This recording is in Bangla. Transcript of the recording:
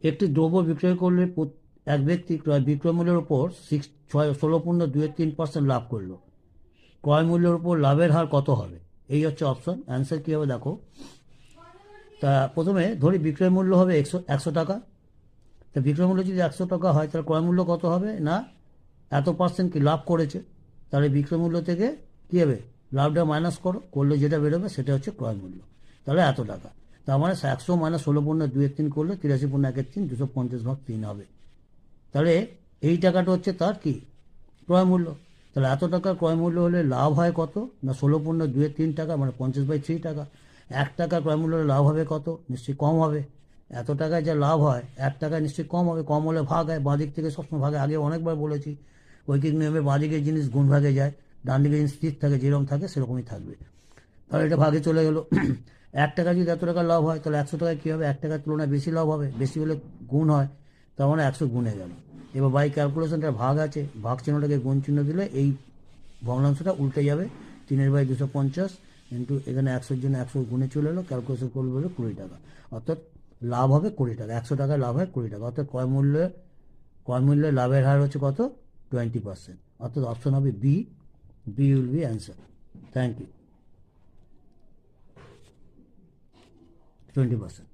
একটি দ্রব্য বিক্রয় করলে এক ব্যক্তি ক্রয় বিক্রয় মূল্যের উপর 16.23% লাভ করলো। ক্রয় মূল্যের উপর লাভের হার কত হবে? এই হচ্ছে অপশন। অ্যান্সার কী হবে দেখো। তা প্রথমে ধরি বিক্রয় মূল্য হবে একশো টাকা। তা বিক্রয় মূল্য যদি 100 টাকা হয়, তাহলে ক্রয় মূল্য কত হবে না এত পার্সেন্ট কি লাভ করেছে, তাহলে বিক্রয় মূল্য থেকে কী হবে, লাভটা মাইনাস করলে যেটা বেরোবে সেটা হচ্ছে ক্রয় মূল্য। তাহলে এত টাকা। তার মানে 100 মাইনাস 16.2-3 করলে 83.1-3 250/3 হবে। তাহলে এই টাকাটা হচ্ছে তার কি ক্রয় মূল্য। তাহলে এত টাকার ক্রয় মূল্য হলে লাভ হয় কত না 16.2-3 টাকা, মানে 50/3 টাকা। 1 টাকা ক্রয় মূল্য হলে লাভ হবে কত, নিশ্চয়ই কম হবে। এত টাকায় যা লাভ হয় 1 টাকায় নিশ্চয়ই কম হবে। কম হলে ভাগ হয়, বাঁ দিক থেকে সবসময় ভাগে। আগে অনেকবার বলেছি ঐকিক নিয়মে বাঁ দিকের জিনিস গুণ ভাগে যায়, ডান দিকের জিনিস স্থির থাকে, যেরকম থাকে সেরকমই থাকবে। তাহলে এটা ভাগে চলে গেলো। 1 টাকা যদি এত টাকা লাভ হয়, তাহলে 100 টাকায় কী হবে, 1 টাকার তুলনায় বেশি লাভ হবে। বেশি হলে গুণ হয়, তার মানে 100 গুণে গেল। এবার বাই ক্যালকুলেশনটা ভাগ আছে, ভাগ চিহ্নটাকে গুণ চিহ্ন দিলে এই ভগ্নাংশটা উল্টে যাবে। 3/250 ইন্টু এখানে 100-র জন্য 100 গুণে চলে এলো, ক্যালকুলেশন করলে বলে 20 টাকা। অর্থাৎ লাভ হবে 20 টাকা। 100 টাকায় লাভ হয় 20 টাকা। অর্থাৎ ক্রয় মূল্যে লাভের হার হচ্ছে কত, 20%। অর্থাৎ অপশন হবে B. B will be answer. Thank you. 20%।